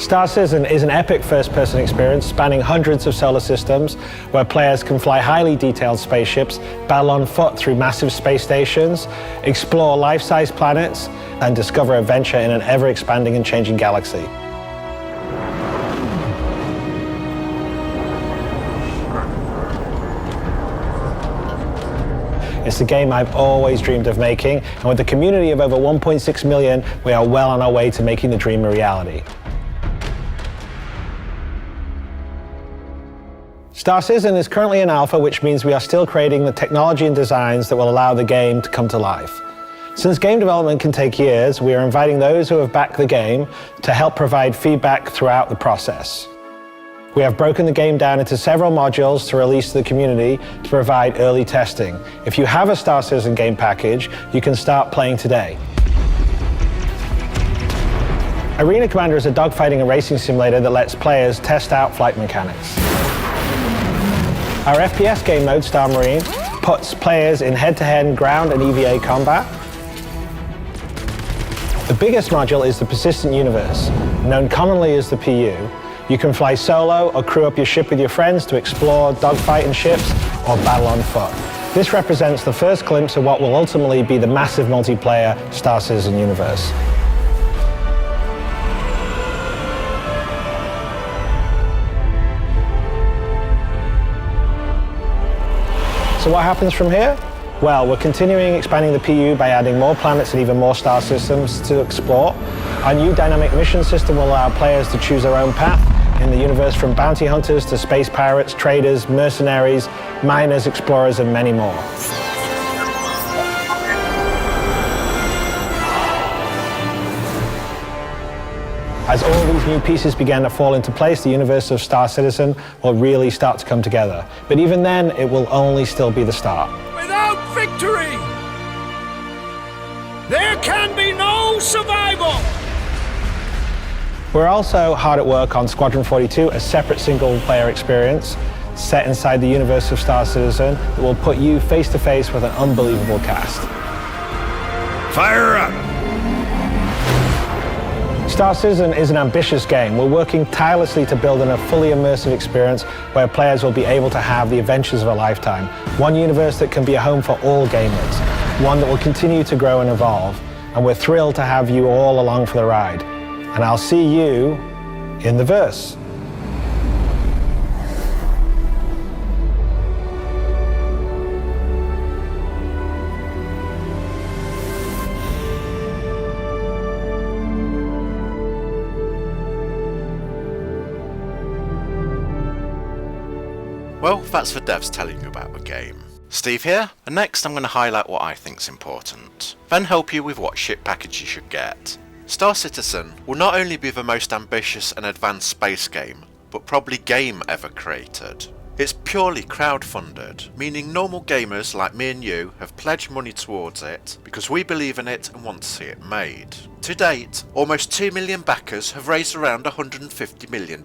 Star Citizen is an epic first-person experience spanning hundreds of solar systems where players can fly highly detailed spaceships, battle on foot through massive space stations, explore life-size planets, and discover adventure in an ever-expanding and changing galaxy. It's the game I've always dreamed of making, and with a community of over 1.6 million, we are well on our way to making the dream a reality. Star Citizen is currently in alpha, which means we are still creating the technology and designs that will allow the game to come to life. Since game development can take years, we are inviting those who have backed the game to help provide feedback throughout the process. We have broken the game down into several modules to release to the community to provide early testing. If you have a Star Citizen game package, you can start playing today. Arena Commander is a dogfighting and racing simulator that lets players test out flight mechanics. Our FPS game mode, Star Marine, puts players in head-to-head ground and EVA combat. The biggest module is the Persistent Universe, known commonly as the PU. You can fly solo or crew up your ship with your friends to explore, dogfight in ships, or battle on foot. This represents the first glimpse of what will ultimately be the massive multiplayer Star Citizen universe. So what happens from here? Well, we're continuing expanding the PU by adding more planets and even more star systems to explore. Our new dynamic mission system will allow players to choose their own path in the universe, from bounty hunters to space pirates, traders, mercenaries, miners, explorers, and many more. As all these new pieces begin to fall into place, the universe of Star Citizen will really start to come together. But even then, it will only still be the start. Without victory, there can be no survival! We're also hard at work on Squadron 42, a separate single-player experience set inside the universe of Star Citizen that will put you face-to-face with an unbelievable cast. Fire up! Star Citizen is an ambitious game. We're working tirelessly to build a fully immersive experience where players will be able to have the adventures of a lifetime. One universe that can be a home for all gamers. One that will continue to grow and evolve. And we're thrilled to have you all along for the ride. And I'll see you in the verse. Well, that's the devs telling you about the game. Steve here, and next I'm going to highlight what I think's important, then help you with what ship package you should get. Star Citizen will not only be the most ambitious and advanced space game, but probably game ever created. It's purely crowdfunded, meaning normal gamers like me and you have pledged money towards it because we believe in it and want to see it made. To date, almost 2 million backers have raised around $150 million.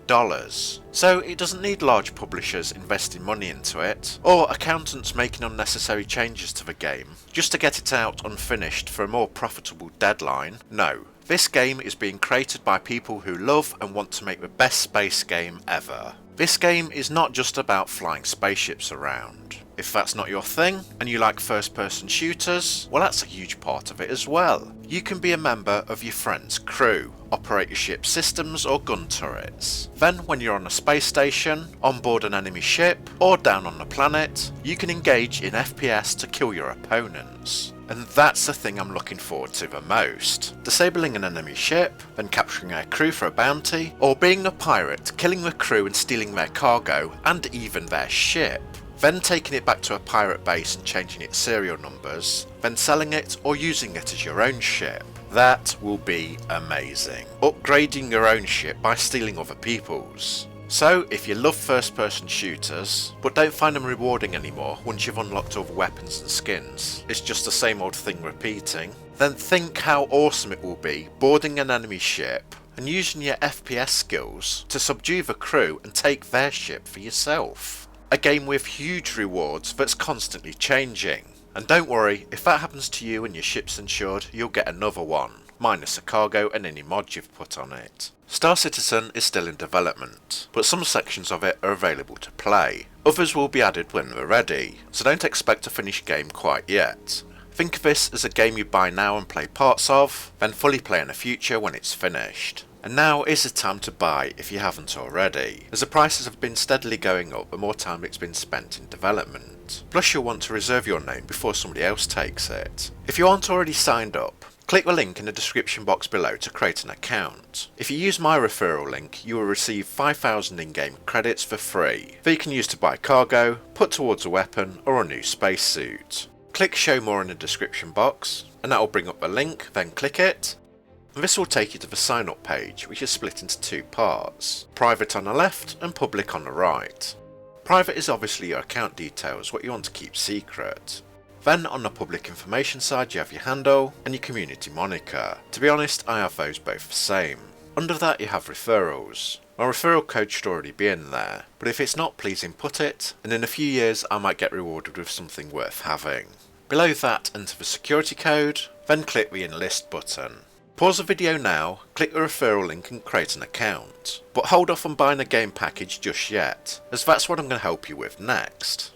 So it doesn't need large publishers investing money into it, or accountants making unnecessary changes to the game, just to get it out unfinished for a more profitable deadline. No. This game is being created by people who love and want to make the best space game ever. This game is not just about flying spaceships around. If that's not your thing, and you like first-person shooters, well, that's a huge part of it as well. You can be a member of your friend's crew, operate your ship's systems or gun turrets. Then, when you're on a space station, on board an enemy ship, or down on a planet, you can engage in FPS to kill your opponents. And that's the thing I'm looking forward to the most. Disabling an enemy ship, then capturing their crew for a bounty, or being a pirate, killing the crew and stealing their cargo, and even their ship. Then taking it back to a pirate base and changing its serial numbers, then selling it or using it as your own ship. That will be amazing. Upgrading your own ship by stealing other people's. So, if you love first-person shooters, but don't find them rewarding anymore once you've unlocked all the weapons and skins, it's just the same old thing repeating, then think how awesome it will be boarding an enemy ship and using your FPS skills to subdue the crew and take their ship for yourself. A game with huge rewards that's constantly changing. And don't worry, if that happens to you and your ship's insured, you'll get another one. minus the cargo and any mods you've put on it. Star Citizen is still in development, but some sections of it are available to play. Others will be added when they're ready, so don't expect a finished game quite yet. Think of this as a game you buy now and play parts of, then fully play in the future when it's finished. And now is the time to buy if you haven't already, as the prices have been steadily going up the more time it's been spent in development. Plus you'll want to reserve your name before somebody else takes it. If you aren't already signed up, click the link in the description box below to create an account. If you use my referral link, you will receive 5,000 in-game credits for free, that you can use to buy cargo, put towards a weapon or a new spacesuit. Click show more in the description box, and that will bring up the link, then click it. This will take you to the sign up page, which is split into two parts, private on the left and public on the right. Private is obviously your account details, what you want to keep secret. Then on the public information side you have your handle and your community moniker. To be honest, I have those both the same. Under that you have referrals. My referral code should already be in there, but if it's not, please input it, and in a few years I might get rewarded with something worth having. Below that enter the security code, then click the enlist button. Pause the video now, click the referral link and create an account. But hold off on buying a game package just yet, as that's what I'm going to help you with next.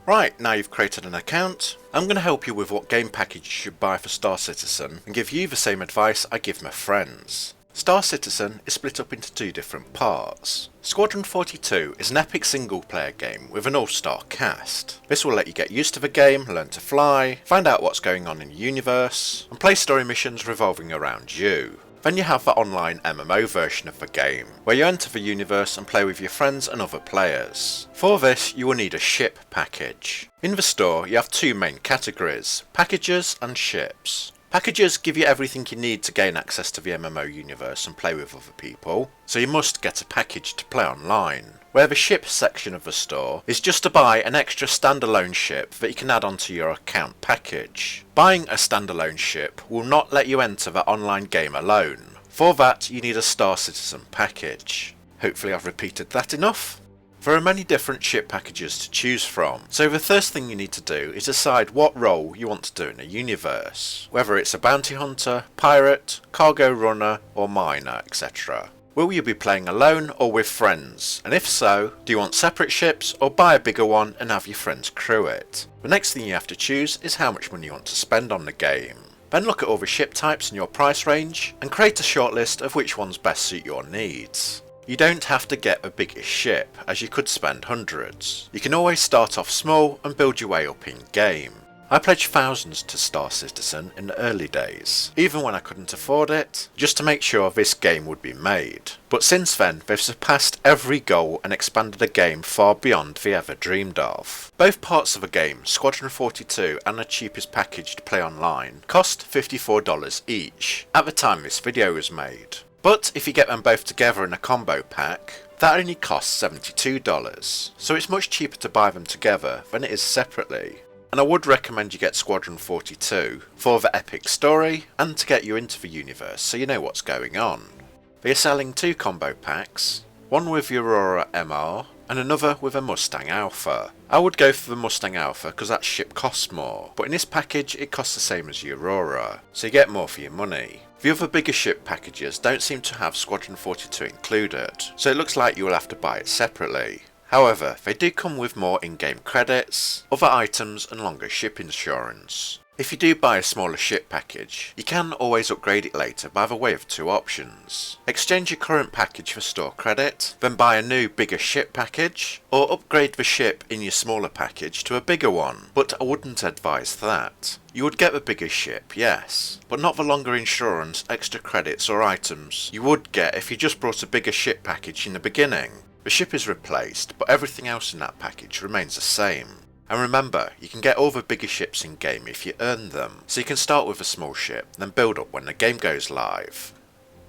Right, now you've created an account, I'm going to help you with what game package you should buy for Star Citizen and give you the same advice I give my friends. Star Citizen is split up into two different parts. Squadron 42 is an epic single player game with an all-star cast. This will let you get used to the game, learn to fly, find out what's going on in the universe, and play story missions revolving around you. Then you have the online MMO version of the game, where you enter the universe and play with your friends and other players. For this, you will need a ship package. In the store, you have two main categories, packages and ships. Packages give you everything you need to gain access to the MMO universe and play with other people, so you must get a package to play online. Where the ship section of the store is just to buy an extra standalone ship that you can add onto your account package. Buying a standalone ship will not let you enter the online game alone. For that you need a Star Citizen package. Hopefully I've repeated that enough. There are many different ship packages to choose from, so the first thing you need to do is decide what role you want to do in a universe, whether it's a bounty hunter, pirate, cargo runner or miner, etc. Will you be playing alone or with friends, and if so, do you want separate ships or buy a bigger one and have your friends crew it? The next thing you have to choose is how much money you want to spend on the game. Then look at all the ship types in your price range and create a shortlist of which ones best suit your needs. You don't have to get the biggest ship, as you could spend hundreds. You can always start off small and build your way up in game. I pledged thousands to Star Citizen in the early days, even when I couldn't afford it, just to make sure this game would be made. But since then, they've surpassed every goal and expanded the game far beyond the ever dreamed of. Both parts of the game, Squadron 42 and the cheapest package to play online, cost $54 each, at the time this video was made. But if you get them both together in a combo pack, that only costs $72, so it's much cheaper to buy them together than it is separately. And I would recommend you get Squadron 42 for the epic story and to get you into the universe so you know what's going on. They are selling two combo packs, one with the Aurora MR and another with a Mustang Alpha. I would go for the Mustang Alpha because that ship costs more, but in this package it costs the same as the Aurora, so you get more for your money. The other bigger ship packages don't seem to have Squadron 42 included, so it looks like you will have to buy it separately. However, they do come with more in-game credits, other items and longer ship insurance. If you do buy a smaller ship package, you can always upgrade it later by the way of two options. Exchange your current package for store credit, then buy a new bigger ship package, or upgrade the ship in your smaller package to a bigger one, but I wouldn't advise that. You would get the bigger ship, yes, but not the longer insurance, extra credits or items you would get if you just brought a bigger ship package in the beginning. The ship is replaced, but everything else in that package remains the same. And remember, you can get all the bigger ships in game if you earn them, so you can start with a small ship, then build up when the game goes live.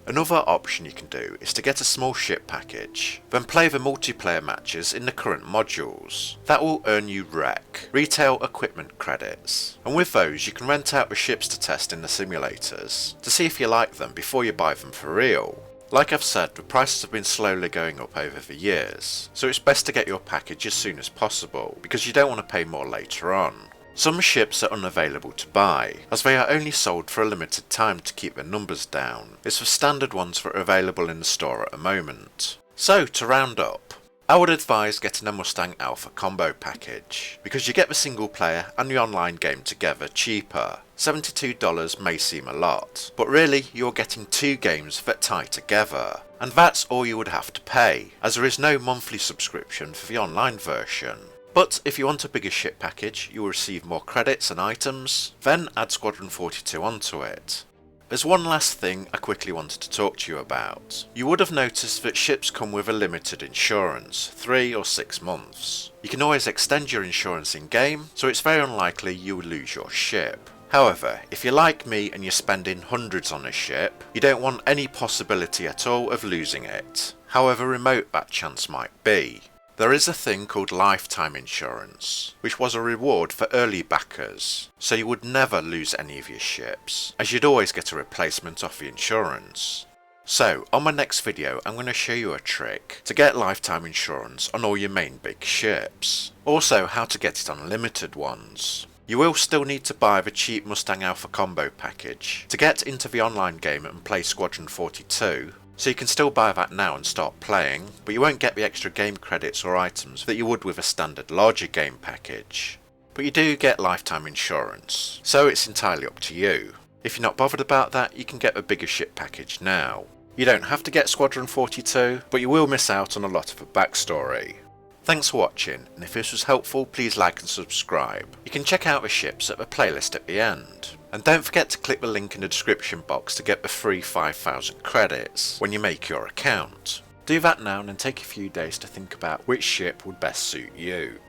Another option you can do is to get a small ship package, then play the multiplayer matches in the current modules. That will earn you REC, Retail Equipment Credits, and with those you can rent out the ships to test in the simulators, to see if you like them before you buy them for real. Like I've said, the prices have been slowly going up over the years, so it's best to get your package as soon as possible, because you don't want to pay more later on. Some ships are unavailable to buy, as they are only sold for a limited time to keep their numbers down. It's the standard ones that are available in the store at the moment. So, to round up, I would advise getting a Mustang Alpha combo package, because you get the single player and the online game together cheaper. $72 may seem a lot, but really you're getting 2 games that tie together. And that's all you would have to pay, as there is no monthly subscription for the online version. But if you want a bigger ship package, you will receive more credits and items, then add Squadron 42 onto it. There's one last thing I quickly wanted to talk to you about. You would have noticed that ships come with a limited insurance, 3 or 6 months. You can always extend your insurance in game, so it's very unlikely you will lose your ship. However, if you're like me and you're spending hundreds on a ship, you don't want any possibility at all of losing it, however remote that chance might be. There is a thing called lifetime insurance, which was a reward for early backers, so you would never lose any of your ships, as you'd always get a replacement off the insurance. So, on my next video I'm going to show you a trick to get lifetime insurance on all your main big ships. Also how to get it on limited ones. You will still need to buy the cheap Mustang Alpha combo package to get into the online game and play Squadron 42, so you can still buy that now and start playing, but you won't get the extra game credits or items that you would with a standard larger game package. But you do get lifetime insurance, so it's entirely up to you. If you're not bothered about that, you can get the bigger ship package now. You don't have to get Squadron 42, but you will miss out on a lot of the backstory. Thanks for watching, and if this was helpful, please like and subscribe. You can check out the ships at the playlist at the end. And don't forget to click the link in the description box to get the free 5,000 credits when you make your account. Do that now and then take a few days to think about which ship would best suit you.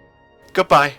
Goodbye!